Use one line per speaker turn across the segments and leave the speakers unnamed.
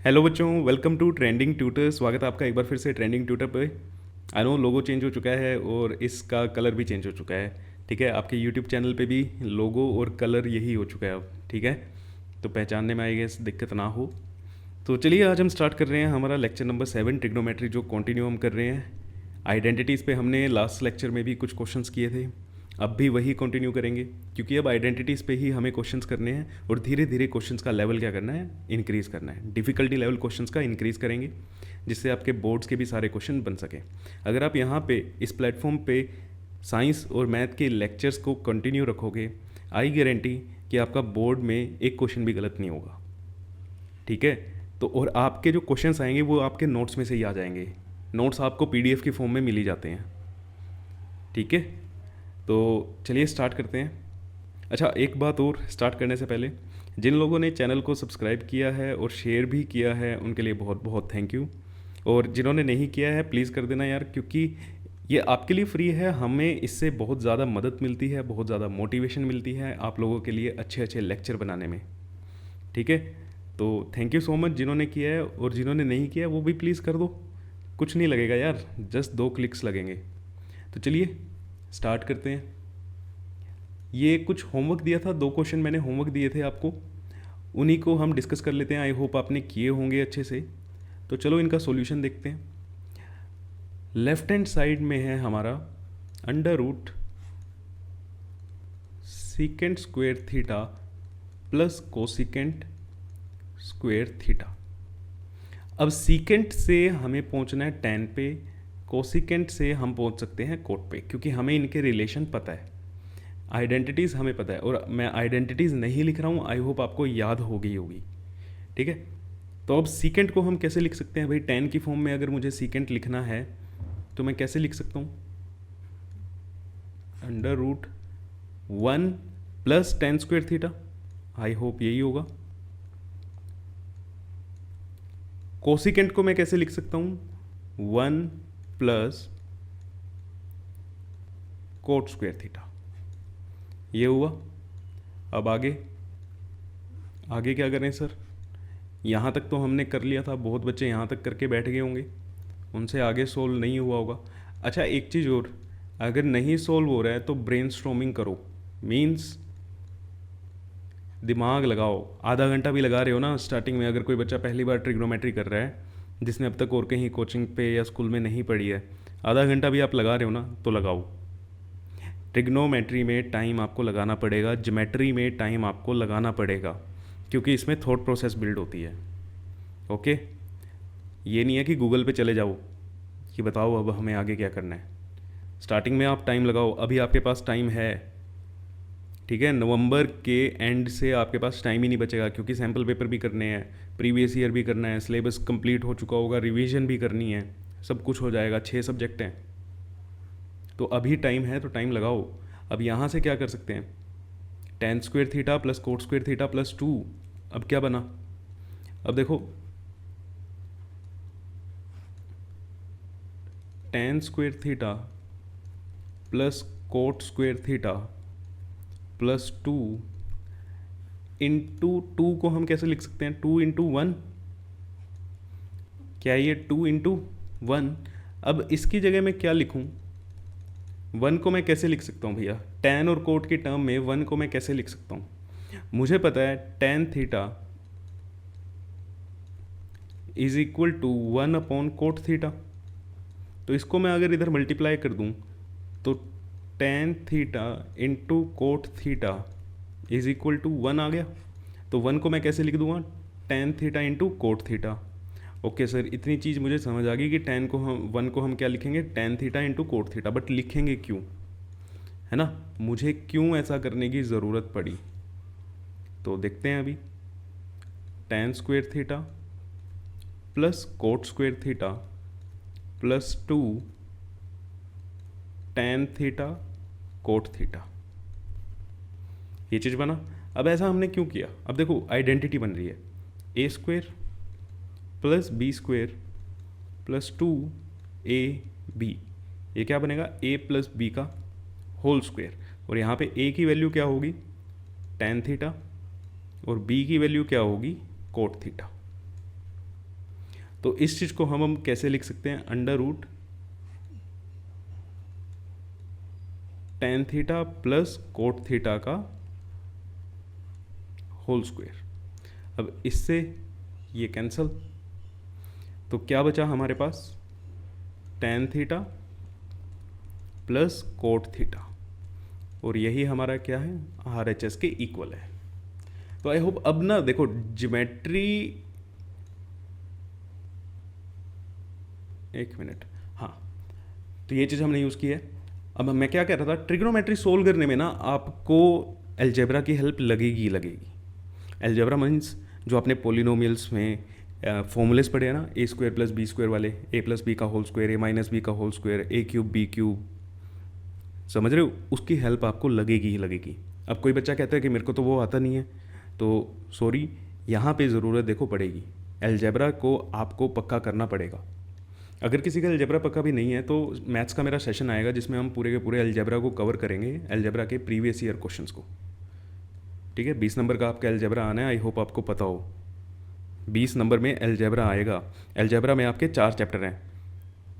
Hello बच्चों, welcome to trending tutor. स्वागत है आपका एक बार फिर से ट्रेंडिंग ट्यूटर पे। आई नो लोगो चेंज हो चुका है और इसका कलर भी चेंज हो चुका है। ठीक है, आपके यूट्यूब चैनल पे भी लोगो और कलर यही हो चुका है अब। ठीक है, तो पहचानने में आई गेस दिक्कत ना हो। तो चलिए आज हम स्टार्ट कर रहे हैं हमारा लेक्चर नंबर 7 ट्रिग्नोमेट्री, जो कंटिन्यू हम कर रहे हैं। आइडेंटिटीज़ पे हमने लास्ट लेक्चर में भी कुछ क्वेश्चंस किए थे, अब भी वही कंटिन्यू करेंगे, क्योंकि अब आइडेंटिटीज़ पे ही हमें क्वेश्चंस करने हैं और धीरे धीरे क्वेश्चंस का लेवल क्या करना है, इंक्रीज़ करना है। डिफ़िकल्टी लेवल क्वेश्चंस का इंक्रीज़ करेंगे, जिससे आपके बोर्ड्स के भी सारे क्वेश्चन बन सकें। अगर आप यहाँ पे इस प्लेटफॉर्म पे साइंस और मैथ के लेक्चर्स को कंटिन्यू रखोगे, आई गारंटी कि आपका बोर्ड में एक क्वेश्चन भी गलत नहीं होगा। ठीक है, तो और आपके जो क्वेश्चंस आएंगे वो आपके नोट्स में से ही आ जाएंगे। नोट्स आपको पीडीएफ की फॉर्म में मिल ही जाते हैं। ठीक है, तो चलिए स्टार्ट करते हैं। अच्छा, एक बात और स्टार्ट करने से पहले, जिन लोगों ने चैनल को सब्सक्राइब किया है और शेयर भी किया है उनके लिए बहुत बहुत थैंक यू। और जिन्होंने नहीं किया है प्लीज़ कर देना यार, क्योंकि ये आपके लिए फ्री है। हमें इससे बहुत ज़्यादा मदद मिलती है, बहुत ज़्यादा मोटिवेशन मिलती है आप लोगों के लिए अच्छे अच्छे लेक्चर बनाने में। ठीक है, तो थैंक यू सो मच जिन्होंने किया है, और जिन्होंने नहीं किया वो भी प्लीज़ कर दो। कुछ नहीं लगेगा यार, जस्ट 2 क्लिक्स लगेंगे। तो चलिए स्टार्ट करते हैं। ये कुछ होमवर्क दिया था, 2 क्वेश्चन मैंने होमवर्क दिए थे आपको, उन्हीं को हम डिस्कस कर लेते हैं। आई होप आपने किए होंगे अच्छे से। तो चलो इनका सॉल्यूशन देखते हैं। लेफ्ट हैंड साइड में है हमारा under root secant square theta plus cosecant square theta. अब सीकेंट से हमें पहुंचना है टेन पे, कोसिकेंट से हम पहुंच सकते हैं कोट पे, क्योंकि हमें इनके रिलेशन पता है, आइडेंटिटीज़ हमें पता है। और मैं आइडेंटिटीज़ नहीं लिख रहा हूँ, आई होप आपको याद हो गई होगी। ठीक है, तो अब सीकेंट को हम कैसे लिख सकते हैं भाई? टेन की फॉर्म में अगर मुझे सीकेंट लिखना है तो मैं कैसे लिख सकता हूँ? Under root 1 plus tan square theta, I hope यही होगा। कोसिकेंट को मैं कैसे लिख सकता हूँ? 1 प्लस कोट स्क्वेयर थीटा, ये हुआ। अब आगे आगे क्या करें सर? यहाँ तक तो हमने कर लिया था, बहुत बच्चे यहाँ तक करके बैठ गए होंगे, उनसे आगे सोल्व नहीं हुआ होगा। अच्छा, एक चीज़ और, अगर नहीं सोल्व हो रहा है तो ब्रेनस्टॉर्मिंग करो, मीन्स दिमाग लगाओ। आधा घंटा भी लगा रहे हो ना स्टार्टिंग में, अगर कोई बच्चा पहली बार ट्रिग्नोमेट्री कर रहा है जिसने अब तक और कहीं कोचिंग पे या स्कूल में नहीं पढ़ी है, आधा घंटा भी आप लगा रहे हो ना, तो लगाओ। ट्रिग्नोमेट्री में टाइम आपको लगाना पड़ेगा, ज्योमेट्री में टाइम आपको लगाना पड़ेगा, क्योंकि इसमें थॉट प्रोसेस बिल्ड होती है। ओके, ये नहीं है कि गूगल पे चले जाओ कि बताओ अब हमें आगे क्या करना है। स्टार्टिंग में आप टाइम लगाओ। अभी आपके पास टाइम है, ठीक है, नवंबर के एंड से आपके पास टाइम ही नहीं बचेगा, क्योंकि सैम्पल पेपर भी करने हैं, प्रीवियस ईयर भी करना है, सिलेबस कंप्लीट हो चुका होगा, रिवीजन भी करनी है, सब कुछ हो जाएगा। 6 सब्जेक्ट हैं, तो अभी टाइम है, तो टाइम लगाओ। अब यहाँ से क्या कर सकते हैं? Ten square theta plus coat square theta plus 2, अब क्या बना? अब देखो, ten square theta plus coat square theta plus 2 into 2 को हम कैसे लिख सकते हैं? 2 इंटू 1, क्या ये 2 इंटू 1? अब इसकी जगह मैं क्या लिखूं? 1 को मैं कैसे लिख सकता हूँ भैया? टेन और कोट की टर्म में 1 को मैं कैसे लिख सकता हूँ? मुझे पता है tan theta is equal to 1 upon cot theta, तो इसको मैं अगर इधर मल्टीप्लाई कर दूं तो tan theta into cot theta is equal to 1 आ गया। तो 1 को मैं कैसे लिख दूंगा? Tan theta into cot theta. Okay sir, इतनी चीज़ मुझे समझ आ गई कि 1 को हम क्या लिखेंगे? Ten theta into cot theta. But लिखेंगे क्यों, है ना? मुझे क्यों ऐसा करने की ज़रूरत पड़ी, तो देखते हैं अभी। Ten square theta plus coat square theta plus 2 tan theta cot theta, ये चीज़ बना। अब ऐसा हमने क्यों किया? अब देखो आइडेंटिटी बन रही है, a square plus B square plus 2 a b, ये क्या बनेगा? ए प्लस बी का होल स्क्वेयर। और यहाँ पे ए की वैल्यू क्या होगी? टेन थीटा, और बी की वैल्यू क्या होगी? Cot theta. तो इस चीज़ को हम कैसे लिख सकते हैं, under root tan theta plus cot theta का होल स्क्वायर। अब इससे ये कैंसल, तो क्या बचा हमारे पास, tan theta plus cot theta, और यही हमारा क्या है, RHS के इक्वल है। तो आई होप अब ना देखो ज्योमेट्री, एक मिनट, हाँ, तो ये चीज़ हमने यूज़ की है। अब मैं क्या कह रहा था, ट्रिग्नोमेट्री सोल्व करने में ना आपको अलजेब्रा की हेल्प लगेगी लगेगी। अलजेब्रा मीन्स जो आपने पोलिनोमियल्स में फॉर्मूलेस पढ़े हैं ना, ए स्क्वायर प्लस बी स्क्वायर वाले, ए प्लस बी का whole square, a minus B का होल स्क्वायर, ए क्यूब बी क्यूब, समझ रहे हो, उसकी हेल्प आपको लगेगी ही लगेगी। अब कोई बच्चा कहता है कि मेरे को तो वो आता नहीं है, तो सॉरी, यहाँ पे ज़रूरत देखो पड़ेगी, अलजेब्रा को आपको पक्का करना पड़ेगा। अगर किसी का अलजेब्रा पक्का भी नहीं है तो मैथ्स का मेरा सेशन आएगा जिसमें हम पूरे के पूरे अलजेब्रा को कवर करेंगे, अलजेब्रा के प्रीवियस ईयर क्वेश्चंस को, ठीक है। 20 नंबर का आपका अलजेब्रा आना है, आई होप आपको पता हो, 20 नंबर में अलजेब्रा आएगा। अलजेब्रा में आपके 4 चैप्टर हैं,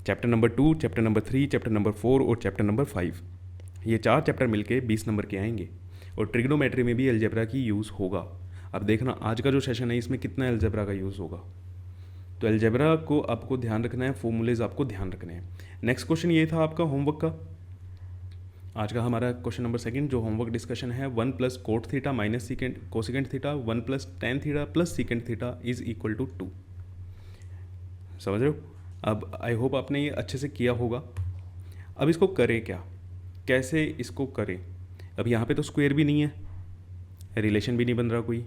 chapter number 2, chapter number 3, chapter number 4 और चैप्टर नंबर 5। ये 4 चैप्टर मिलके 20 नंबर के आएंगे, और ट्रिग्नोमेट्री में भी अलजेब्रा की यूज़ होगा। अब देखना आज का जो सेशन है इसमें कितना अलजेब्रा का यूज़ होगा। तो अलजेब्रा को आपको ध्यान रखना है, फॉर्मूलेज आपको ध्यान रखने हैं। नेक्स्ट क्वेश्चन ये था आपका होमवर्क का, आज का हमारा क्वेश्चन नंबर 2 जो होमवर्क डिस्कशन है, 1 plus cot theta minus secant cosecant theta 1 plus tan theta plus secant theta is equal to 2। समझ रहे हो। अब आई होप आपने ये अच्छे से किया होगा। अब इसको करें क्या, कैसे इसको करें। अब यहाँ पे तो स्क्वायर भी नहीं है, रिलेशन भी नहीं बन रहा कोई,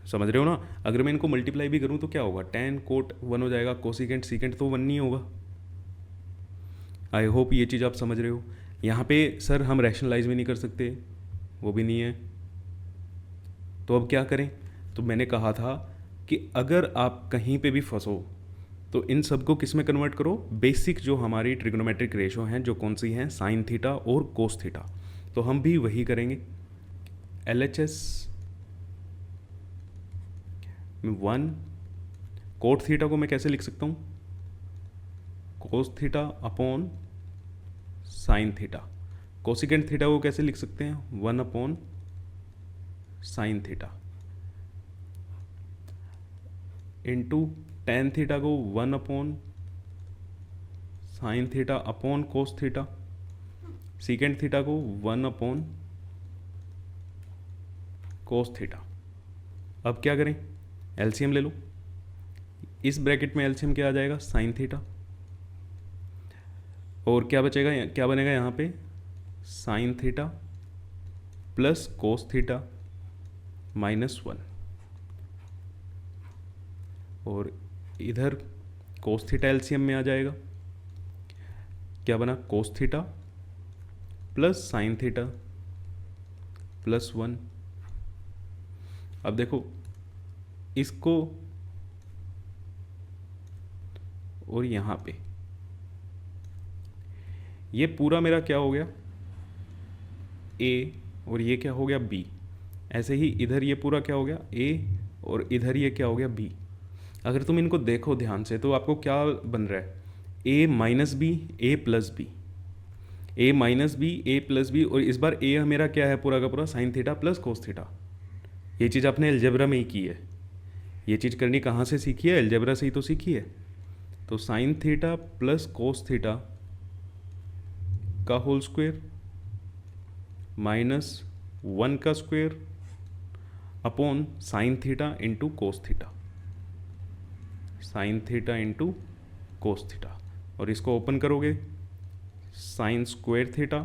समझ रहे हो ना। अगर मैं इनको मल्टीप्लाई भी करूँ तो क्या होगा, टेन कोट 1 हो जाएगा, कोसिकेंट सीकेंट तो 1 नहीं होगा। आई होप ये चीज़ आप समझ रहे हो। यहाँ पे सर हम रैशनलाइज भी नहीं कर सकते, वो भी नहीं है, तो अब क्या करें। तो मैंने कहा था कि अगर आप कहीं पे भी फंसो तो इन सब को किस में कन्वर्ट करो, बेसिक जो हमारी ट्रिग्नोमेट्रिक रेशो हैं जो कौन सी हैं, साइन थीटा और कोस थीटा। तो हम भी वही करेंगे। LHS 1, कोट थीटा को मैं कैसे लिख सकता हूँ, कोस theta upon sine theta. Cosecant theta को कैसे लिख सकते हैं, 1 upon sine theta, into tan theta को 1 upon sine theta upon cos theta, secant theta को 1 अपॉन कोस थीटा। अब क्या करें, एलसीएम ले लो। इस ब्रैकेट में एलसीएम क्या आ जाएगा, साइन थीटा, और क्या बचेगा, क्या बनेगा यहाँ पे, sine theta plus cos theta minus 1, और इधर कोस थीटा एलसीएम में आ जाएगा, क्या बना, कोस theta plus sine theta plus 1। अब देखो इसको, और यहाँ पे ये पूरा मेरा क्या हो गया, A, और ये क्या हो गया, B। ऐसे ही इधर ये पूरा क्या हो गया, A, और इधर ये क्या हो गया, B। अगर तुम इनको देखो ध्यान से तो आपको क्या बन रहा है, A minus B, A plus B, A minus B, A plus B, और इस बार A मेरा क्या है, पूरा का पूरा sine theta plus cos theta. ये चीज़ आपने अलजेब्रा में ही की है, ये चीज़ करनी कहाँ से सीखी है, अलजेब्रा से ही तो सीखी है। तो sine theta plus cos theta का होल स्क्वायर माइनस 1 का square upon sine theta into cos theta, sign theta into cos theta, और इसको ओपन करोगे, sine square theta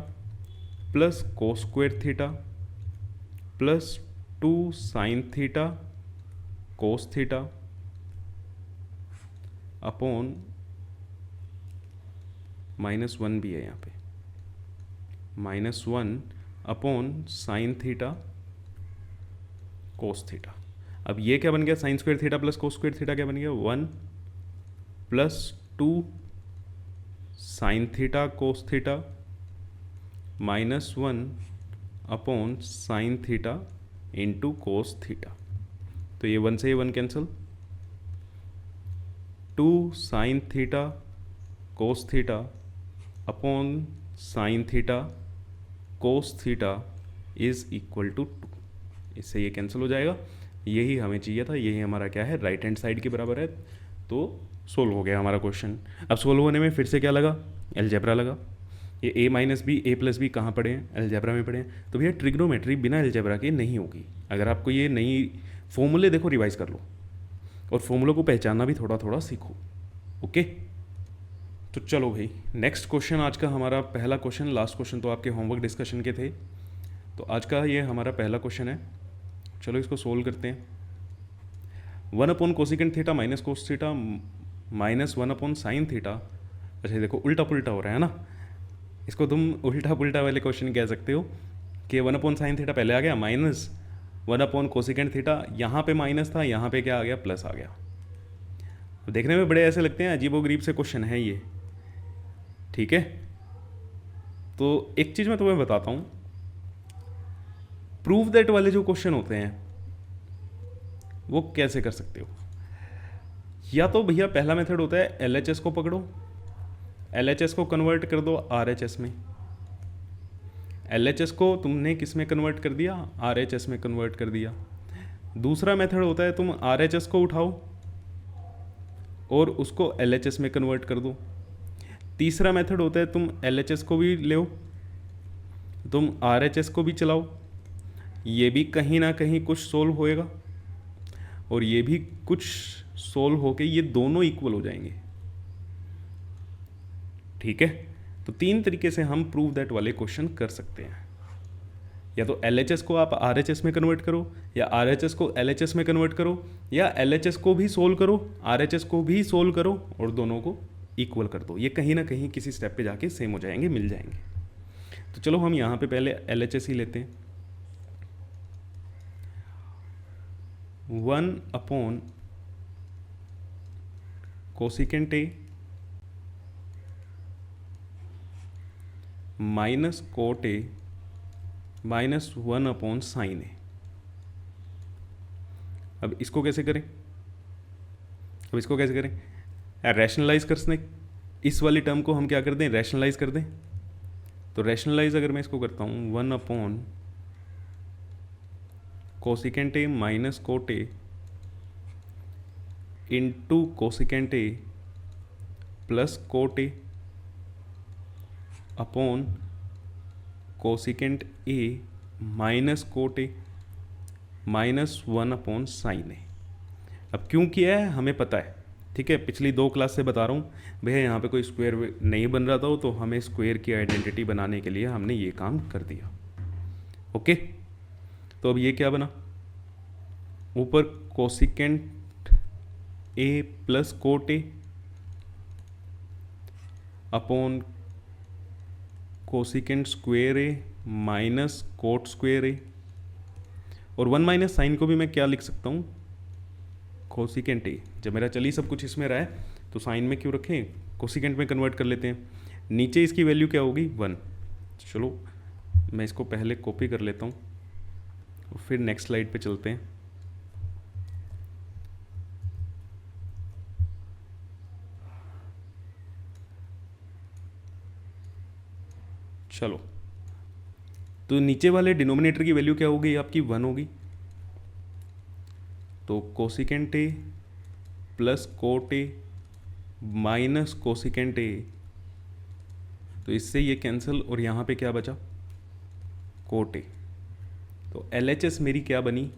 plus cos square theta plus 2 sine theta cos theta upon -1 भी है यहाँ पे, -1 upon sine theta cos theta. अब ये क्या बन गया, sine square theta plus cos square theta क्या बन गया, 1 plus 2 sine theta cos theta -1 upon sine theta into cos theta. तो ये 1 से ये 1 cancel, 2 sine theta cos theta upon sine theta cos theta is equal to 2। इससे ये cancel हो जाएगा, यही हमें चाहिए था, यही हमारा क्या है, राइट हैंड साइड के बराबर है। तो सोल्व हो गया हमारा क्वेश्चन। अब सोल्व होने में फिर से क्या लगा, अलजेब्रा लगा। ये a minus B A plus B कहाँ पढ़े हैं, अलजेब्रा में पढ़े हैं। तो भैया ट्रिग्नोमेट्री बिना अलजेब्रा के नहीं होगी। अगर आपको ये नई फॉर्मूले देखो, रिवाइज कर लो और फॉर्मूलों को पहचानना भी थोड़ा थोड़ा सीखो। ओके, तो चलो भाई नेक्स्ट क्वेश्चन। आज का हमारा पहला क्वेश्चन, लास्ट क्वेश्चन तो आपके होमवर्क डिस्कशन के थे, तो आज का ये हमारा पहला क्वेश्चन है। चलो इसको सोल्व करते हैं। 1 upon cosecant theta minus cos theta minus 1 upon sine theta. अच्छा देखो उल्टा पुल्टा हो रहा है ना, इसको तुम उल्टा पुल्टा वाले क्वेश्चन कह सकते हो कि 1 अपॉन साइन थीटा पहले आ गया माइनस 1 अपॉन कोसिकेंट थीटा, यहाँ पे माइनस था, यहाँ पे क्या आ गया, प्लस आ गया। तो देखने में बड़े ऐसे लगते हैं, अजीबोगरीब से क्वेश्चन है ये, ठीक है। तो एक चीज़ मैं तुम्हें बताता हूँ, प्रूव दैट वाले जो क्वेश्चन होते हैं वो कैसे कर सकते हो। या तो भैया पहला मेथड होता है एलएचएस को पकड़ो, एलएचएस को कन्वर्ट कर दो आरएचएस में। एलएचएस को तुमने किस में कन्वर्ट कर दिया, आरएचएस में कन्वर्ट कर दिया। दूसरा मेथड होता है तुम आरएचएस को उठाओ और उसको एलएचएस में कन्वर्ट कर दो। तीसरा मेथड होता है तुम एलएचएस को भी ले, तुम आरएचएस को भी चलाओ, ये भी कहीं ना कहीं कुछ सोल्व होएगा और ये भी कुछ सोल्व होके ये दोनों इक्वल हो जाएंगे, ठीक है। तो तीन तरीके से हम प्रूव दैट वाले क्वेश्चन कर सकते हैं। या तो एलएचएस को आप आरएचएस में कन्वर्ट करो, या आरएचएस को एलएचएस में कन्वर्ट करो, या एलएचएस को भी सोल्व करो, आरएचएस को भी सोल्व करो और दोनों को इक्वल कर दो। ये कहीं ना कहीं किसी स्टेप पे जाके सेम हो जाएंगे, मिल जाएंगे। तो चलो हम यहाँ पे पहले एलएचएस ही लेते हैं। 1 upon cosecant a minus cot a minus 1 upon sine a. अब इसको कैसे करें, रैशनलाइज करने, इस वाली टर्म को हम क्या कर दें, रैशनलाइज कर दें। तो रैशनलाइज अगर मैं इसको करता हूँ 1 upon cosecant a minus cot a into cosecant a plus cot a upon cosecant a minus cot a minus 1 upon sine a. अब क्यों किया है हमें पता है, ठीक है, पिछली 2 क्लास से बता रहा हूँ भैया, यहाँ पे कोई स्क्वायर नहीं बन रहा था तो हमें स्क्वायर की आइडेंटिटी बनाने के लिए हमने ये काम कर दिया। ओके, तो अब ये क्या बना, ऊपर cosecant a plus cot a upon cosecant square a minus cot square a, और 1 माइनस साइन को भी मैं क्या लिख सकता हूँ, कोसिकेंट ए। जब मेरा चलिए सब कुछ इसमें रहा है तो साइन में क्यों रखें, कोसिकेंट में कन्वर्ट कर लेते हैं। नीचे इसकी वैल्यू क्या होगी, 1। चलो मैं इसको पहले कॉपी कर लेता हूँ और फिर नेक्स्ट स्लाइड पे चलते हैं। चलो, तो नीचे वाले डिनोमिनेटर की वैल्यू क्या होगी, आपकी 1 होगी। तो cosecant a plus cot a minus cosecant A, तो इससे ये कैंसिल और यहाँ पे क्या बचा, कोट ए। तो एलएचएस मेरी क्या बनी,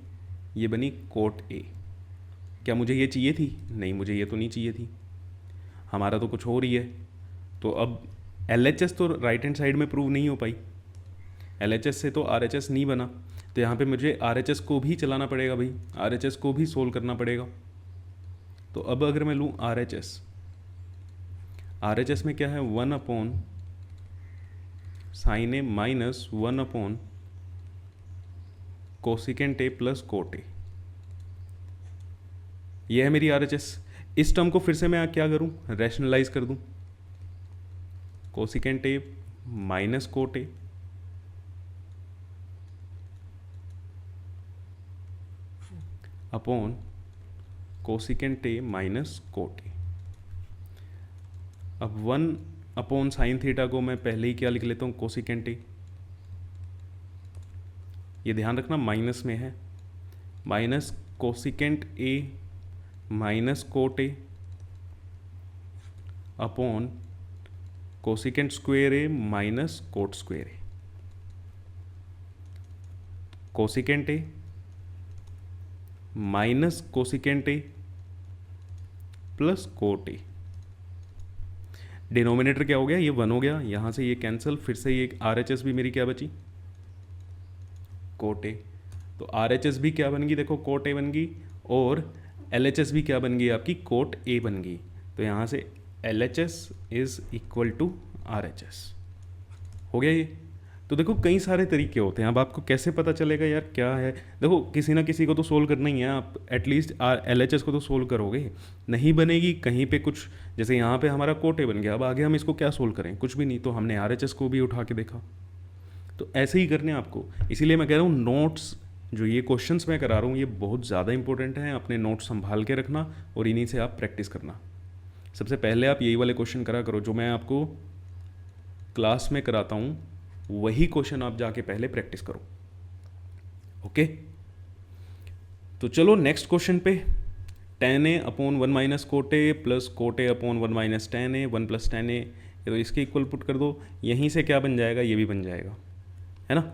ये बनी कोट ए। क्या मुझे ये चाहिए थी, नहीं मुझे ये तो नहीं चाहिए थी, हमारा तो कुछ और ही है। तो अब एलएचएस तो राइट हैंड साइड में प्रूव नहीं हो पाई, एलएचएस से तो आरएचएस नहीं बना, तो यहाँ पे मुझे आरएचएस को भी चलाना पड़ेगा भाई, आरएचएस को भी सोल्व करना पड़ेगा। तो अब अगर मैं लूँ आरएचएस, आरएचएस में क्या है, 1 upon sine A minus 1 upon cosecant a plus cot ए, यह है मेरी आरएचएस। इस टर्म को फिर से मैं क्या करूं, रैशनलाइज कर दूं, cosecant a minus cot a upon cosecant a minus cot ए। अब 1/sin θ को मैं पहले ही क्या लिख लेता हूँ, कोसिकेंट ए। ये ध्यान रखना माइनस में है, minus cosecant a minus cot a upon cosecant square A minus coat square A. Cosecant a minus cosecant a plus cot A. Denominator क्या हो गया, ये 1 हो गया, यहाँ से ये कैंसिल, फिर से ये RHS भी मेरी क्या बची, कोट ए। तो RHS भी क्या बन गई, देखो कोट ए बन गई, और LHS भी क्या बन गई आपकी, कोट ए बन गई। तो यहाँ से LHS is equal to RHS हो गया ये। तो देखो कई सारे तरीके होते हैं, अब आपको कैसे पता चलेगा यार क्या है। देखो किसी ना किसी को तो सोल्व करना ही है, आप एटलीस्ट LHS को तो सोल्व करोगे, नहीं बनेगी कहीं पे कुछ, जैसे यहाँ पे हमारा कोटे बन गया, अब आगे हम इसको क्या सोल्व करें, कुछ भी नहीं, तो हमने RHS को भी उठा के देखा। तो ऐसे ही करने आपको, इसीलिए मैं कह रहा हूँ नोट्स जो ये क्वेश्चंस मैं करा रहा हूँ ये बहुत ज़्यादा इंपॉर्टेंट हैं, अपने नोट्स संभाल के रखना और इन्हीं से आप प्रैक्टिस करना। सबसे पहले आप यही वाले क्वेश्चन करा करो जो मैं आपको क्लास में कराता हूँ, वही क्वेश्चन आप जाके पहले प्रैक्टिस करो। ओके, तो चलो नेक्स्ट क्वेश्चन पे। tan a upon 1 minus cot A plus cot a upon 1 minus tan a 1 plus tan a, तो इसके इक्वल पुट कर दो, यहीं से क्या बन जाएगा, ये भी बन जाएगा, है ना।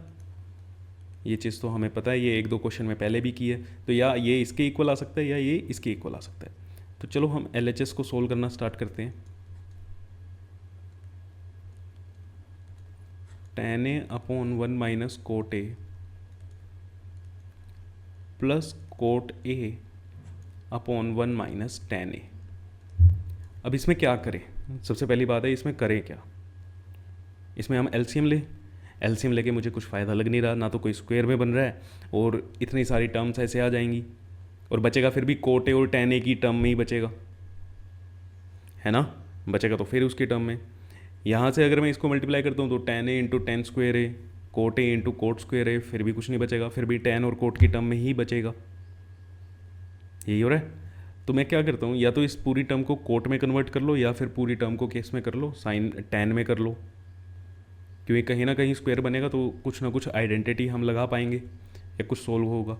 ये चीज़ तो हमें पता है, ये 1-2 क्वेश्चन में पहले भी की है। तो या ये इसके इक्वल आ सकता है या ये इसके इक्वल आ सकता है। तो चलो हम LHS को सोल्व करना स्टार्ट करते हैं। tan a upon 1 minus cot A plus cot a upon 1 minus tan a। अब इसमें क्या करें, सबसे पहली बात है इसमें करें क्या, इसमें हम LCM लें। LCM लेके मुझे कुछ फ़ायदा लग नहीं रहा, ना तो कोई स्क्वायर में बन रहा है और इतनी सारी टर्म्स ऐसे आ जाएंगी, और बचेगा फिर भी कोट ए और tan a की टर्म में ही बचेगा, है ना, बचेगा तो फिर उसकी टर्म में। यहाँ से अगर मैं इसको मल्टीप्लाई करता हूँ तो tan a into tan square a, cot a into cot square a, फिर भी कुछ नहीं बचेगा, फिर भी tan और कोट की टर्म में ही बचेगा। यही हो रहा है। तो मैं क्या करता हूँ, या तो इस पूरी टर्म को कोट में कन्वर्ट कर लो, या फिर पूरी टर्म को केस में कर लो, साइन tan में कर लो, क्योंकि कहीं ना कहीं स्क्वायर बनेगा तो कुछ ना कुछ आइडेंटिटी हम लगा पाएंगे या कुछ सोल्व होगा।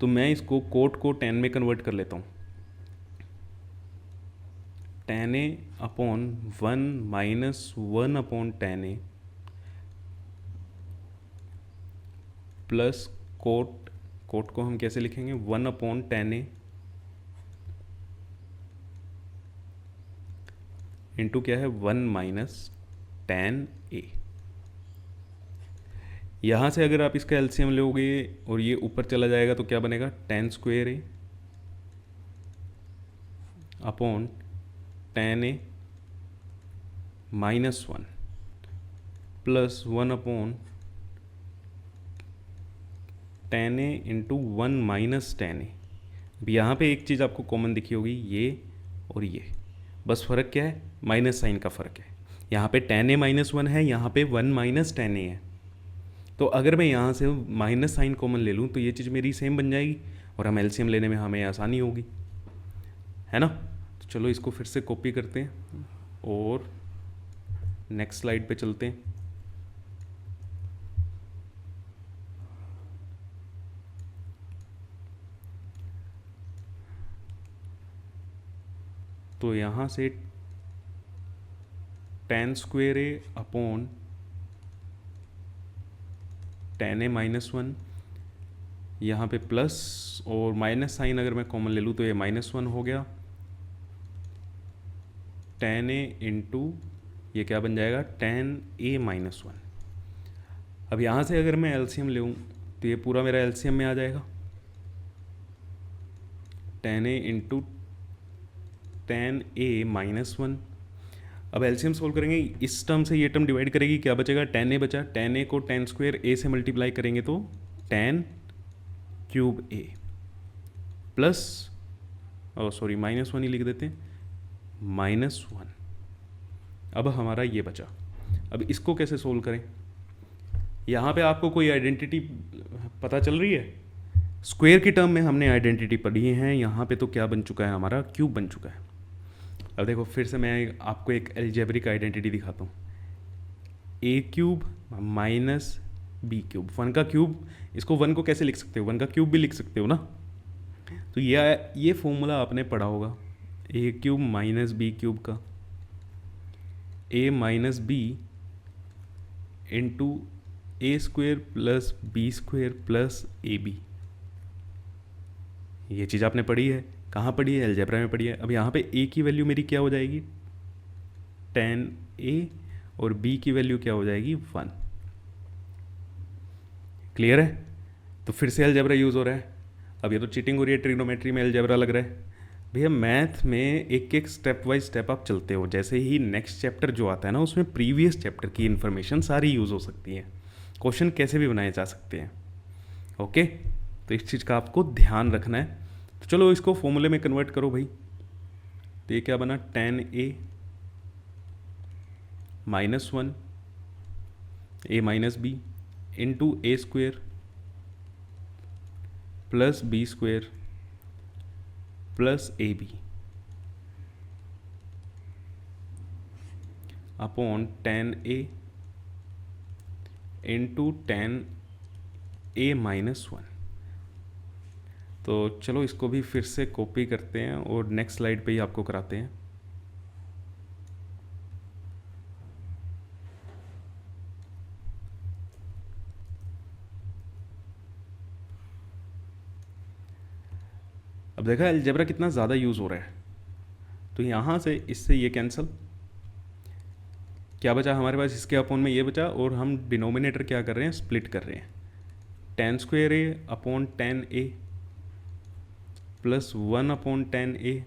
तो मैं इसको कोट को tan में कन्वर्ट कर लेता हूँ। tan a upon 1 minus 1 upon tan a plus coat को हम कैसे लिखेंगे, 1 अपॉन tan a इंटू क्या है 1 माइनस tan a। यहाँ से अगर आप इसका LCM लोगे और ये ऊपर चला जाएगा तो क्या बनेगा, tan square a upon tan a minus 1 plus 1 upon tan a into 1 minus tan a। अब यहाँ पे एक चीज़ आपको कॉमन दिखी होगी, ये और ये, बस फ़र्क क्या है, माइनस साइन का फ़र्क है। यहाँ पे tan a माइनस 1 है, यहाँ पे 1 माइनस tan a है। तो अगर मैं यहाँ से माइनस साइन कॉमन ले लूँ तो ये चीज़ मेरी सेम बन जाएगी और हम LCM लेने में हमें आसानी होगी, है ना। तो चलो इसको फिर से कॉपी करते हैं और नेक्स्ट स्लाइड पे चलते हैं। तो यहाँ से tan square A upon tan a minus 1, यहाँ पे प्लस और माइनस साइन अगर मैं कॉमन ले लूँ तो ये -1 हो गया, tan a इंटू ये क्या बन जाएगा, tan a माइनस 1। अब यहाँ से अगर मैं LCM लूँ तो ये पूरा मेरा LCM में आ जाएगा, tan a into tan a minus 1। अब LCM सोल्व करेंगे, इस टर्म से ये टर्म डिवाइड करेगी, क्या बचेगा, tan a बचा, tan a को tan स्क्वायर a से मल्टीप्लाई करेंगे तो tan cube a plus, sorry -1 ही लिख देते हैं, -1। अब हमारा ये बचा। अब इसको कैसे सोल्व करें, यहाँ पे आपको कोई आइडेंटिटी पता चल रही है, स्क्वायर की टर्म में हमने आइडेंटिटी पढ़ी है, यहाँ पे तो क्या बन चुका है, हमारा क्यूब बन चुका है। अब देखो फिर से मैं आपको एक एल्जेब्रिक आइडेंटिटी दिखाता हूँ। A cube minus b cube, one का क्यूब, इसको वन को कैसे लिख सकते हो, वन का क्यूब भी लिख सकते हो ना। तो ये फॉर्मूला आपने पढ़ा होगा, a cube minus b cube का, a minus B into A square plus B square plus A b. ये चीज़ आपने पढ़ी है, कहाँ पढ़ी है, अलजेब्रा में पढ़ी है। अब यहाँ पे ए की वैल्यू मेरी क्या हो जाएगी, tan ए, और बी की वैल्यू क्या हो जाएगी, 1। क्लियर है। तो फिर से अलजेब्रा यूज़ हो रहा है। अब ये तो चीटिंग हो रही है, ट्रिग्नोमेट्री में अलजेब्रा लग रहा है। भैया मैथ में एक एक स्टेप बाय स्टेप आप चलते हो, जैसे ही नेक्स्ट चैप्टर जो आता है ना उसमें प्रीवियस चैप्टर की इन्फॉर्मेशन सारी यूज़ हो सकती है, क्वेश्चन कैसे भी बनाए जा सकते हैं। ओके, तो इस चीज़ का आपको ध्यान रखना है। तो चलो इसको फॉर्मूले में कन्वर्ट करो भाई। तो ये क्या बना, tan A minus 1 A minus B into A square plus B square plus A B upon tan A into tan A minus 1। तो चलो इसको भी फिर से कॉपी करते हैं और नेक्स्ट स्लाइड पे ही आपको कराते हैं। अब देखा अलजेब्रा कितना ज़्यादा यूज़ हो रहा है। तो यहाँ से इससे ये कैंसिल, क्या बचा हमारे पास, इसके अपॉन में ये बचा, और हम डिनोमिनेटर क्या कर रहे हैं, स्प्लिट कर रहे हैं। tan square A upon tan A plus 1 upon tan A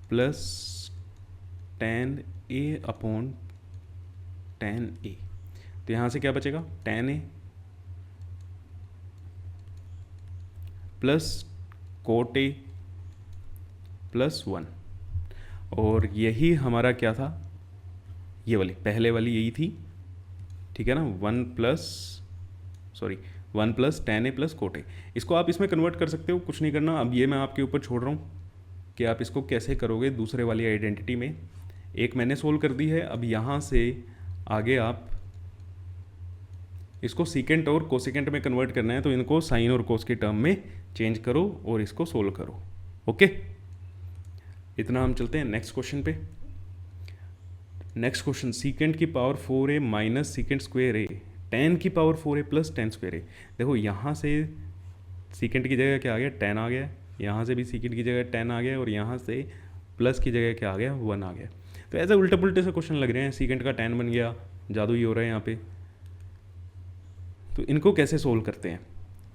plus tan A upon tan ए। तो यहाँ से क्या बचेगा, tan ए प्लस कोट ए प्लस 1। और यही हमारा क्या था, ये वाली पहले वाली यही थी, ठीक है ना, 1 प्लस tan ए प्लस कोट ए। इसको आप इसमें कन्वर्ट कर सकते हो, कुछ नहीं करना। अब ये मैं आपके ऊपर छोड़ रहा हूँ कि आप इसको कैसे करोगे दूसरे वाली आइडेंटिटी में। एक मैंने सोल्व कर दी है, अब यहाँ से आगे आप इसको सीकेंट और कोसिकेंट में कन्वर्ट करना है, तो इनको साइन और कोस के टर्म में चेंज करो और इसको सोल्व करो। ओके, इतना हम चलते हैं नेक्स्ट क्वेश्चन पे। नेक्स्ट क्वेश्चन, सीकेंट की power 4a minus secant square a tan की power 4a plus tan square a. देखो यहाँ से सीकेंट की जगह क्या आ गया, tan आ गया, यहाँ से भी सीकेंट की जगह tan आ गया, और यहाँ से प्लस की जगह क्या आ गया, 1 आ गया। तो ऐसे उल्टे पुल्टे से क्वेश्चन लग रहे हैं, सीकेंट का tan बन गया, जादू ही हो रहा है यहाँ पे। तो इनको कैसे सोल्व करते हैं,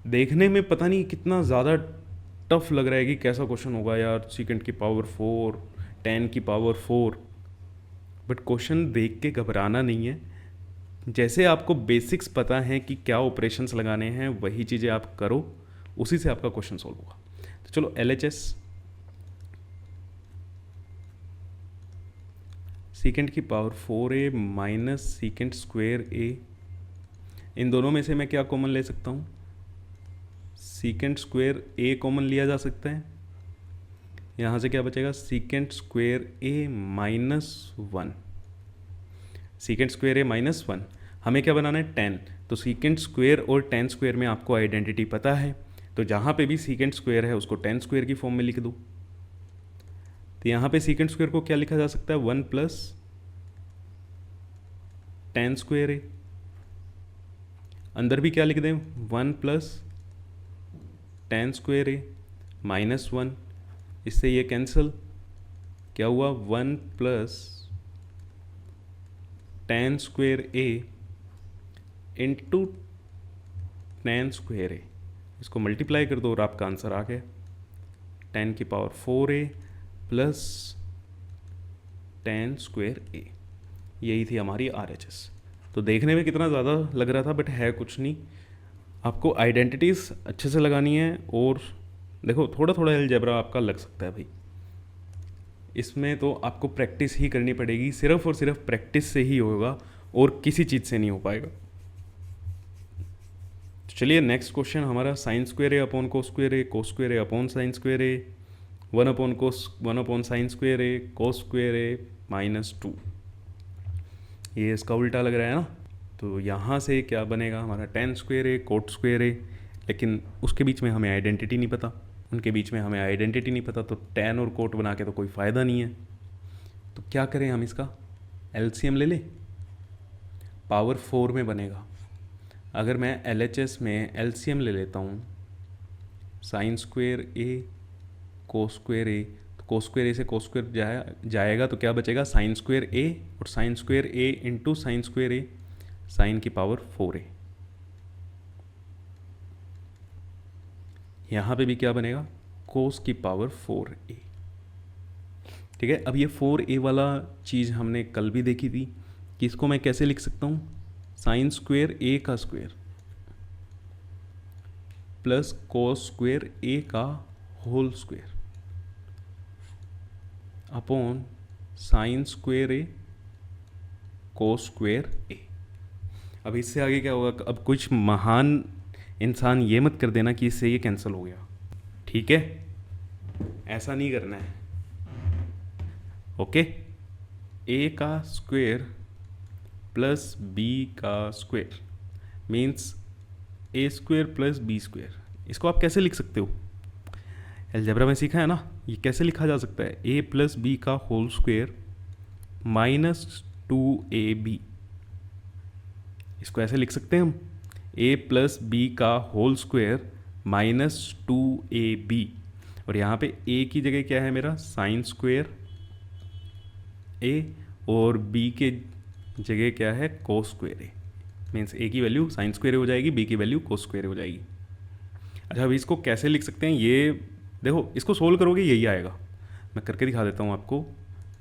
देखने में पता नहीं कितना ज़्यादा टफ लग रहा है कि कैसा क्वेश्चन होगा यार, सीकेंट की पावर 4 tan की पावर 4। बट क्वेश्चन देख के घबराना नहीं है, जैसे आपको बेसिक्स पता है कि क्या ऑपरेशंस लगाने हैं वही चीज़ें आप करो, उसी से आपका क्वेश्चन सोल्व होगा। तो चलो LHS, सीकेंट की power 4a minus secant square a, इन दोनों में से मैं क्या कॉमन ले सकता हूँ, सीकेंट स्क्वेयर ए कॉमन लिया जा सकता है। यहाँ से क्या बचेगा, सीकेंट स्क्वेयर ए माइनस 1, सीकेंट स्क्वेयर ए माइनस 1। हमें क्या बनाना है, tan। तो सीकेंट स्क्वेयर और tan स्क्वेयर में आपको आइडेंटिटी पता है, तो जहाँ पे भी सीकेंट स्क्वेयर है उसको tan स्क्वेयर की फॉर्म में लिख दो। तो यहाँ पे सीकेंट स्क्वेयर को क्या लिखा जा सकता है, 1 प्लस tan स्क्वेयर ए। अंदर भी क्या लिख दें, 1 प्लस tan स्क्वेयर ए माइनस 1। इससे ये कैंसिल, क्या हुआ, 1 plus tan square A into tan square ए। इसको मल्टीप्लाई कर दो और आपका आंसर आ गया, tan की power 4a plus tan square a. यही थी हमारी RHS। तो देखने में कितना ज़्यादा लग रहा था, बट है कुछ नहीं। आपको आइडेंटिटीज़ अच्छे से लगानी है, और देखो थोड़ा थोड़ा अलजेब्रा आपका लग सकता है भाई, इसमें तो आपको प्रैक्टिस ही करनी पड़ेगी, सिर्फ और सिर्फ प्रैक्टिस से ही होगा और किसी चीज़ से नहीं हो पाएगा। तो चलिए नेक्स्ट क्वेश्चन हमारा, साइन स्क्वेयर ए अपॉन को स्क्वेयर ए, को square A upon sine square A, one upon sine square a cos square ए -2। ये इसका उल्टा लग रहा है ना, तो यहाँ से क्या बनेगा हमारा टेन स्क्वेयर ए कोट स्क्वेयर ए, लेकिन उसके बीच में हमें आइडेंटिटी नहीं पता, उनके बीच में हमें आइडेंटिटी नहीं पता, तो टेन और कोट बना के तो कोई फ़ायदा नहीं है। तो क्या करें, हम इसका एलसीएम ले लें, पावर 4 में बनेगा। अगर मैं एलएचएस में एलसीएम ले लेता हूँ, sign square a cos square ए, तो कोस स्क्वेयर ए से कोस स्क्वेयर जाएगा, तो क्या बचेगा साइन स्क्वेयर ए, और sign square A into sine square A, sign की पावर 4a। यहाँ पे भी क्या बनेगा कोस की पावर 4a। ठीक है, अब ये 4a वाला चीज़ हमने कल भी देखी थी कि इसको मैं कैसे लिख सकता हूँ, साइन स्क्वेयर ए का square plus cos square a का whole square upon sine square a cos square a. अब इससे आगे क्या होगा, अब कुछ महान इंसान ये मत कर देना कि इससे ये कैंसिल हो गया, ठीक है, ऐसा नहीं करना है। ओके, ए का स्क्वेयर प्लस बी का स्क्वेयर मीन्स ए स्क्वेयर प्लस बी स्क्वेयर। इसको आप कैसे लिख सकते हो, अलजेब्रा में सीखा है ना, ये कैसे लिखा जा सकता है, ए प्लस बी का होल स्क्वेयर -2ab। इसको ऐसे लिख सकते हैं हम, a प्लस बी का होल स्क्वेयर -2ab, और यहाँ पे a की जगह क्या है मेरा साइन स्क्वेयर a, और b के जगह क्या है कोस स्क्वेयर ए, मीन्स a की वैल्यू साइन स्क्वेयर हो जाएगी, b की वैल्यू कोस स्क्वेयर हो जाएगी। अच्छा, अभी इसको कैसे लिख सकते हैं, ये देखो, इसको सोल्व करोगे यही आएगा, मैं करके दिखा देता हूँ आपको,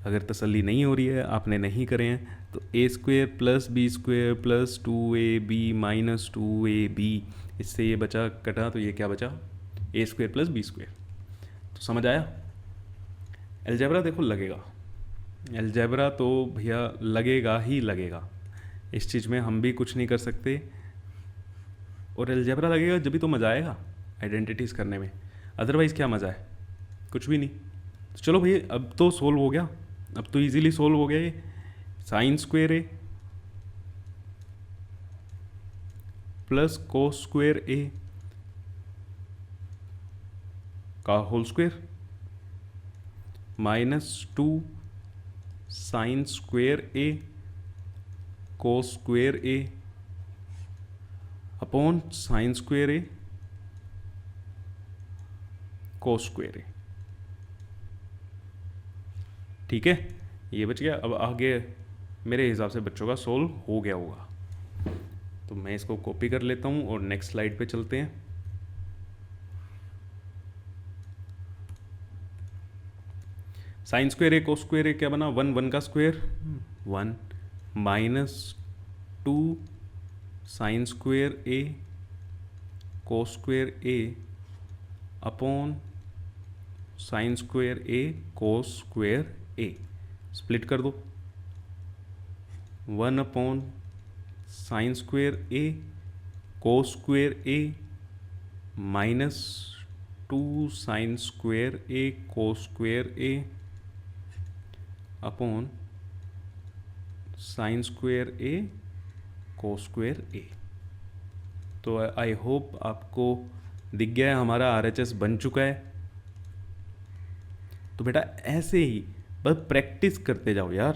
अगर तसल्ली नहीं हो रही है, आपने नहीं करे हैं, तो a square plus B square plus 2ab -2ab, इससे ये बचा कटा, तो ये क्या बचा ए स्क्वेयर प्लस बी स्क्वेयर। तो समझ आया, अलजेब्रा देखो लगेगा, अलजेब्रा तो भैया लगेगा ही लगेगा, इस चीज़ में हम भी कुछ नहीं कर सकते, और अलजेब्रा लगेगा जब भी तो मज़ा आएगा आइडेंटिटीज़ करने में, अदरवाइज़ क्या मज़ा है, कुछ भी नहीं। तो चलो भैया, अब तो सोल्व हो गया, अब तो इजीली सोल्व हो गया ये, sign square A plus cos square a का whole square -2 sign square a cos square A upon sine square a cos square ए। ठीक है, ये बच गया। अब आगे मेरे हिसाब से बच्चों का सोल्व हो गया होगा, तो मैं इसको कॉपी कर लेता हूँ और नेक्स्ट स्लाइड पे चलते हैं। Sign square a cos square ए क्या बना, 1 का square 1 -2 sign square a cos square A upon sine square a cos square A. Split कर दो, 1 upon sine square a cos square A -2 sign square a cos square A upon sine square a cos square ए। तो I hope आपको दिख गया है, हमारा RHS बन चुका है। तो बेटा ऐसे ही बस प्रैक्टिस करते जाओ यार,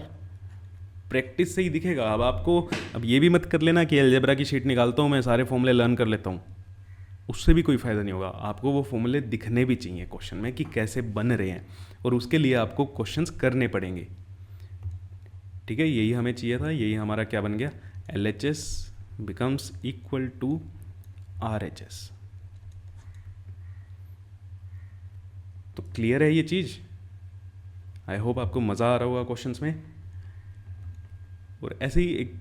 प्रैक्टिस से ही दिखेगा। अब आपको अब ये भी मत कर लेना कि अलजेब्रा की शीट निकालता हूँ मैं, सारे फॉर्मूले लर्न कर लेता हूँ, उससे भी कोई फ़ायदा नहीं होगा। आपको वो फॉर्मूले दिखने भी चाहिए क्वेश्चन में कि कैसे बन रहे हैं, और उसके लिए आपको क्वेश्चंस करने पड़ेंगे। ठीक है, यही हमें चाहिए था, यही हमारा क्या बन गया, LHS becomes equal to RHS। तो क्लियर है ये चीज़, आई होप आपको मज़ा आ रहा होगा क्वेश्चंस में। और ऐसे ही एक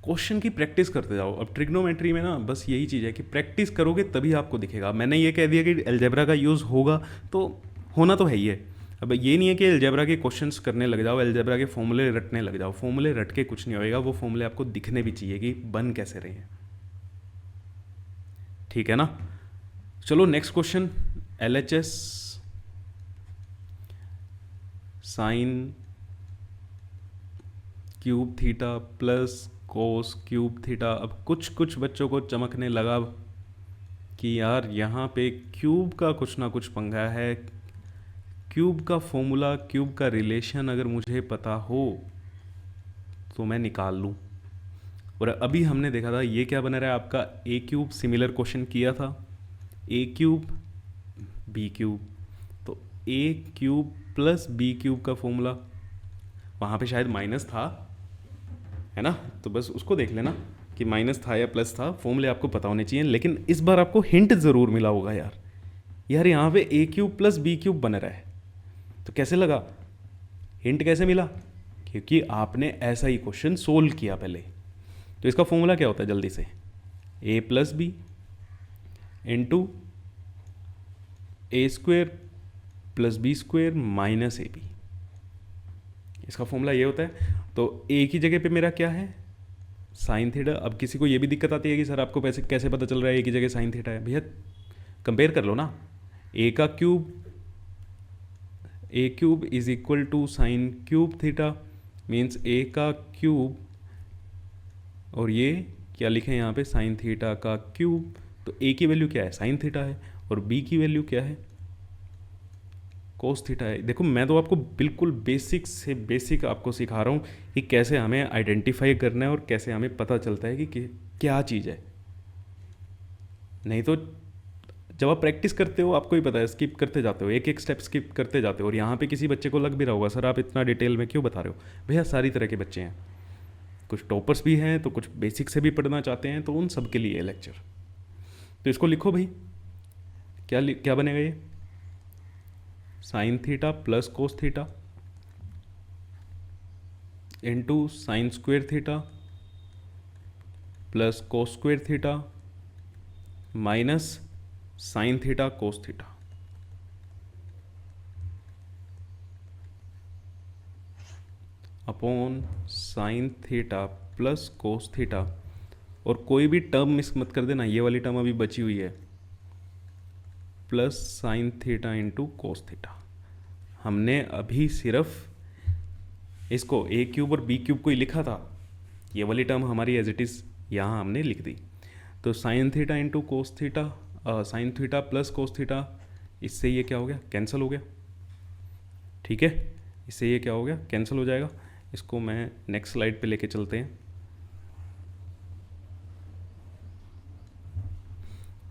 क्वेश्चन की प्रैक्टिस करते जाओ। अब ट्रिग्नोमेट्री में ना बस यही चीज़ है कि प्रैक्टिस करोगे तभी आपको दिखेगा। मैंने ये कह दिया कि अलजेब्रा का यूज़ होगा, तो होना तो है ही है। अब ये नहीं है कि अलजेब्रा के क्वेश्चंस करने लग जाओ, अलजेब्रा के फॉर्मूले रटने लग जाओ, फॉर्मूले रट के कुछ नहीं होएगा, वो फॉर्मूले आपको दिखने भी चाहिए कि बन कैसे रहे हैं। ठीक है ना, चलो next question, LHS sign cube theta plus cos cube theta. अब कुछ कुछ बच्चों को चमकने लगा कि यार यहाँ पे क्यूब का कुछ ना कुछ पंगा है, क्यूब का फॉर्मूला, क्यूब का रिलेशन अगर मुझे पता हो तो मैं निकाल लूँ। और अभी हमने देखा था ये क्या बना रहा है आपका, ए क्यूब, सिमिलर क्वेश्चन किया था, ए क्यूब बी क्यूब, तो ए क्यूब प्लस बी क्यूब का फॉर्मूला, वहाँ पे शायद माइनस था, है ना, तो बस उसको देख लेना कि माइनस था या प्लस था, फॉर्मूले आपको पता होने चाहिए। लेकिन इस बार आपको हिंट ज़रूर मिला होगा यार, यार यहाँ पे ए क्यूब प्लस बी क्यूब बन रहा है, तो कैसे लगा, हिंट कैसे मिला, क्योंकि आपने ऐसा ही क्वेश्चन सोल्व किया पहले। तो इसका फॉर्मूला क्या होता है जल्दी से, a plus b into A square plus B square minus a b, इसका फॉर्मूला ये होता है। तो ए की जगह पे मेरा क्या है, साइन थीटा। अब किसी को ये भी दिक्कत आती है कि सर आपको कैसे कैसे पता चल रहा है ए की जगह साइन थीटा है, भैया कंपेयर कर लो ना, ए का cube, a cube is equal to sine cube theta, means a का क्यूब, और ये क्या लिखे हैं यहाँ पे, साइन थीटा का क्यूब। तो ए की वैल्यू क्या है, साइन थीटा है, और बी की वैल्यू क्या है, कोस थीटा है। देखो मैं तो आपको बिल्कुल बेसिक से बेसिक आपको सिखा रहा हूँ कि कैसे हमें आइडेंटिफाई करना है और कैसे हमें पता चलता है कि क्या चीज़ है। नहीं तो जब आप प्रैक्टिस करते हो आपको ही पता है, स्किप करते जाते हो, एक एक स्टेप स्किप करते जाते हो, और यहाँ पे किसी बच्चे को लग भी रहा होगा सर आप इतना डिटेल में क्यों बता रहे हो। भैया सारी तरह के बच्चे हैं, कुछ टॉपर्स भी हैं तो कुछ बेसिक से भी पढ़ना चाहते हैं, तो उन सब के लिए लेक्चर। तो इसको लिखो भाई, क्या क्या बनेगा ये, sine theta plus cos theta into sine square theta plus cos square theta minus sine theta cos theta. Upon sine theta plus cos theta, और कोई भी टर्म मिस मत कर देना, ये वाली टर्म अभी बची हुई है, plus sine theta into cos theta. हमने अभी सिर्फ इसको ए क्यूब और बी क्यूब को ही लिखा था, ये वाली टर्म हमारी एज इट इज़ यहाँ हमने लिख दी। तो sign theta into cos theta, sine theta plus cos theta, इससे ये क्या हो गया, कैंसिल हो गया, ठीक है, इससे ये क्या हो गया, कैंसिल हो जाएगा। इसको मैं नेक्स्ट स्लाइड पे लेके चलते हैं।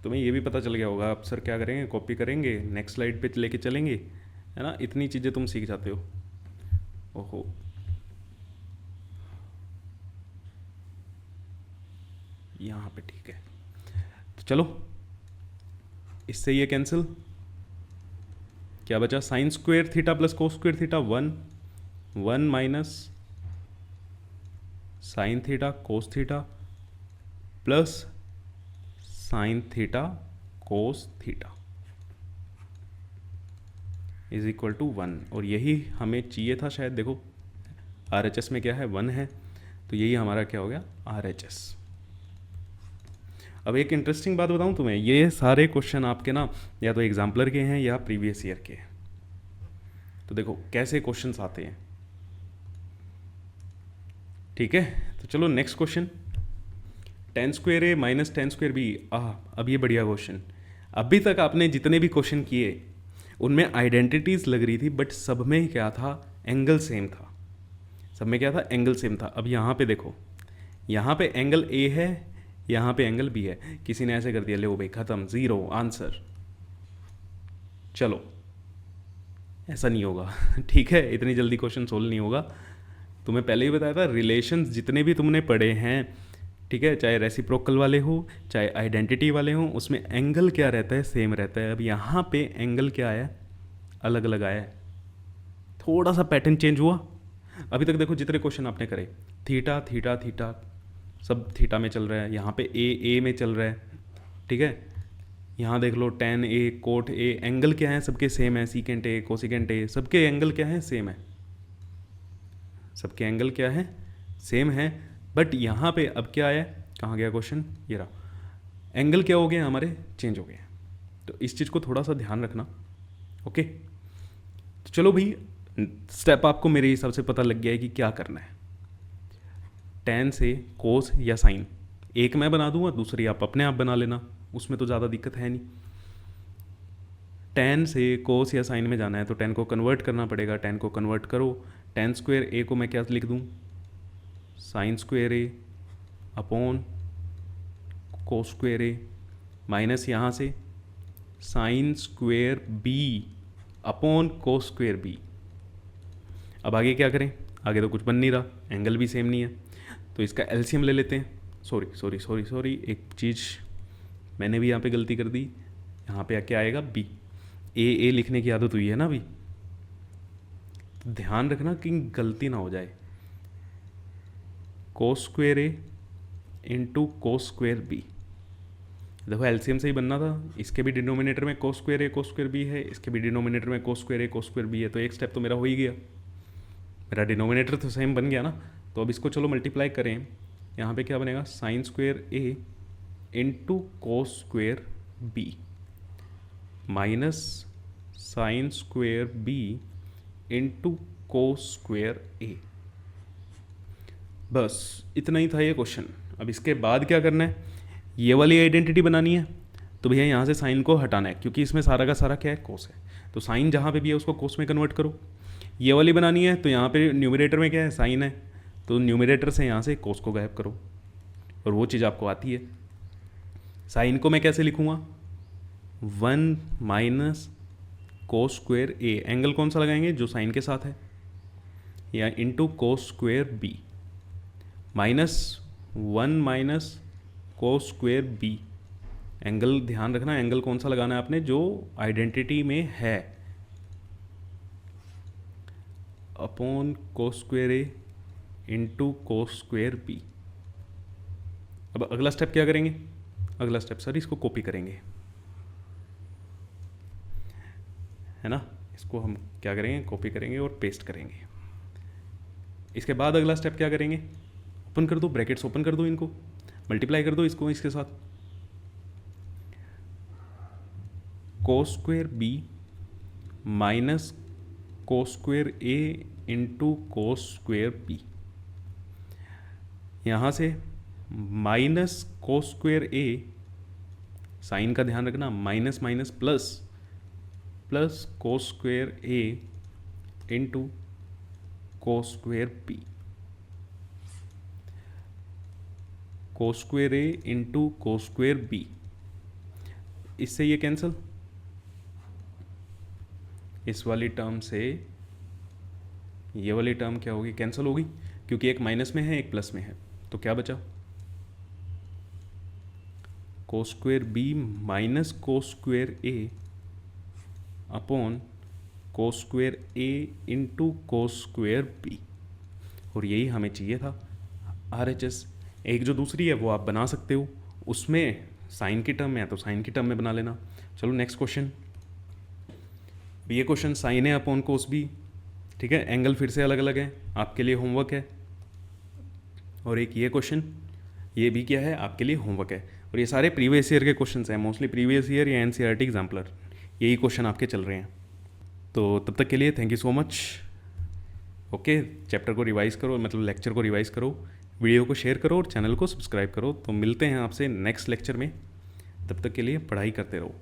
तुम्हें ये भी पता चल गया होगा, आप सर क्या करेंगे, कॉपी करेंगे, नेक्स्ट स्लाइड पे लेके चलेंगे, है ना, इतनी चीज़ें तुम सीख जाते हो। ओहो, यहाँ पे ठीक है, तो चलो इससे ये कैंसिल, क्या बचा, sine square theta plus cos square theta, 1 minus sine theta cos theta plus sine theta cos theta is equal to 1, और यही हमें चाहिए था शायद। देखो RHS में क्या है, 1 है, तो यही हमारा क्या हो गया, RHS। अब एक इंटरेस्टिंग बात बताऊं तुम्हें, ये सारे क्वेश्चन आपके ना या तो एग्जाम्पलर के हैं या प्रीवियस ईयर के हैं। तो देखो कैसे क्वेश्चंस आते हैं, ठीक है। तो चलो नेक्स्ट क्वेश्चन, टेन स्क्वेयर ए माइनस टेन स्क्वेयर बी। अब ये बढ़िया क्वेश्चन, अभी तक आपने जितने भी क्वेश्चन किए उनमें आइडेंटिटीज लग रही थी, बट सब में क्या था, एंगल सेम था, सब में क्या था, एंगल सेम था। अब यहाँ पे देखो, यहाँ पे एंगल ए है, यहाँ पे एंगल बी है, किसी ने ऐसे कर दिया, ले भाई खत्म, ज़ीरो आंसर। चलो ऐसा नहीं होगा ठीक है, इतनी जल्दी क्वेश्चन सोल्व नहीं होगा। तुम्हें पहले ही बताया था, रिलेशंस जितने भी तुमने पढ़े हैं, ठीक है, चाहे रेसिप्रोकल वाले हो चाहे आइडेंटिटी वाले हो, उसमें एंगल क्या रहता है, सेम रहता है। अब यहाँ पे एंगल क्या आया, अलग अलग आया है, थोड़ा सा पैटर्न चेंज हुआ। अभी तक देखो जितने क्वेश्चन आपने करे, थीटा थीटा थीटा सब थीटा में चल रहा है, यहाँ पे ए में चल रहा है, ठीक है। यहाँ देख लो tan A cot A, angle क्या है, सबके सेम है, सीकेंट ए कोसिकेंट ए, सबके एंगल क्या है, सेम है, सबके एंगल क्या है, सेम है। बट यहाँ पे अब क्या आया, कहाँ गया क्वेश्चन, ये रहा, एंगल क्या हो गए हमारे, चेंज हो गए। तो इस चीज़ को थोड़ा सा ध्यान रखना, ओके। तो चलो भाई स्टेप आपको मेरे हिसाब से पता लग गया है कि क्या करना है। tan से कोस या साइन, एक मैं बना दूंगा, दूसरी आप अपने आप बना लेना, उसमें तो ज़्यादा दिक्कत है नहीं। tan से कोस या साइन में जाना है तो tan को कन्वर्ट करना पड़ेगा, tan को कन्वर्ट करो। tan स्क्वेयर a को मैं क्या लिख दूँ, sine square a upon cos square a, minus यहाँ से sine square b upon cos square b। अब आगे क्या करें, आगे तो कुछ बन नहीं रहा, एंगल भी सेम नहीं है, तो इसका एलसीएम ले लेते हैं। सॉरी, एक चीज़ मैंने भी यहाँ पे गलती कर दी, यहाँ पे क्या आएगा b, ए लिखने की आदत हुई है ना अभी, तो ध्यान रखना कि गलती ना हो जाए। कोस square A into cos square B, देखो एलसीएम से ही बनना था, इसके भी डिनोमिनेटर में कोस square a cos square B है, इसके भी डिनोमिनेटर में कोस square a cos square B है, तो एक स्टेप तो मेरा हो ही गया, मेरा डिनोमिनेटर तो सेम बन गया ना। तो अब इसको चलो मल्टीप्लाई करें, यहाँ पे क्या बनेगा, sine square A into cos square B minus sine square B into cos square A. बस इतना ही था ये क्वेश्चन। अब इसके बाद क्या करना है, ये वाली आइडेंटिटी बनानी है, तो भैया यहाँ से साइन को हटाना है, क्योंकि इसमें सारा का सारा क्या है, कोस है, तो साइन जहाँ पे भी है उसको कोस में कन्वर्ट करो। ये वाली बनानी है, तो यहाँ पे न्यूमरेटर में क्या है, साइन है, तो न्यूमरेटर से यहाँ से कोस को गायब करो, और वो चीज़ आपको आती है। साइन को मैं कैसे लिखूँगा, 1 minus cos square A, angle कौन सा लगाएंगे, जो साइन के साथ है, या into cos square B minus 1 minus cos square B. Angle ध्यान रखना, एंगल कौन सा लगाना है आपने, जो आइडेंटिटी में है, upon cos square A into cos square B. अब अगला स्टेप क्या करेंगे, अगला स्टेप सर इसको कॉपी करेंगे, है ना, इसको हम क्या करेंगे, कॉपी करेंगे और पेस्ट करेंगे। इसके बाद अगला स्टेप क्या करेंगे, ओपन कर दो ब्रैकेट्स, ओपन कर दो, इनको मल्टीप्लाई कर दो इसको इसके साथ, cos square B minus cos square A into cos square B. यहाँ से minus cos square A, sign का ध्यान रखना, minus minus plus, plus cos square A into cos square B, cos square A into cos square B. इससे ये cancel, इस वाली term से ये वाली टर्म क्या होगी, कैंसिल होगी, क्योंकि एक माइनस में है एक प्लस में है, तो क्या बचा, cos square B minus cos square A upon cos square A into cos square B. और यही हमें चाहिए था, RHS। एक जो दूसरी है वो आप बना सकते हो, उसमें साइन की टर्म में है तो साइन की टर्म में बना लेना। चलो नेक्स्ट क्वेश्चन, ये क्वेश्चन साइन है अपॉन कोस बी, ठीक है, एंगल फिर से अलग अलग है, आपके लिए होमवर्क है। और एक ये क्वेश्चन, ये भी क्या है, आपके लिए होमवर्क है। और ये सारे प्रीवियस ईयर के क्वेश्चन हैं, मोस्टली प्रीवियस ईयर या NCERT एग्जाम्पलर, यही क्वेश्चन आपके चल रहे हैं। तो तब तक के लिए thank you so much. Okay, chapter को रिवाइज़ करो, मतलब लेक्चर को रिवाइज़ करो, वीडियो को शेयर करो और चैनल को सब्सक्राइब करो। तो मिलते हैं आपसे नेक्स्ट लेक्चर में, तब तक के लिए पढ़ाई करते रहो।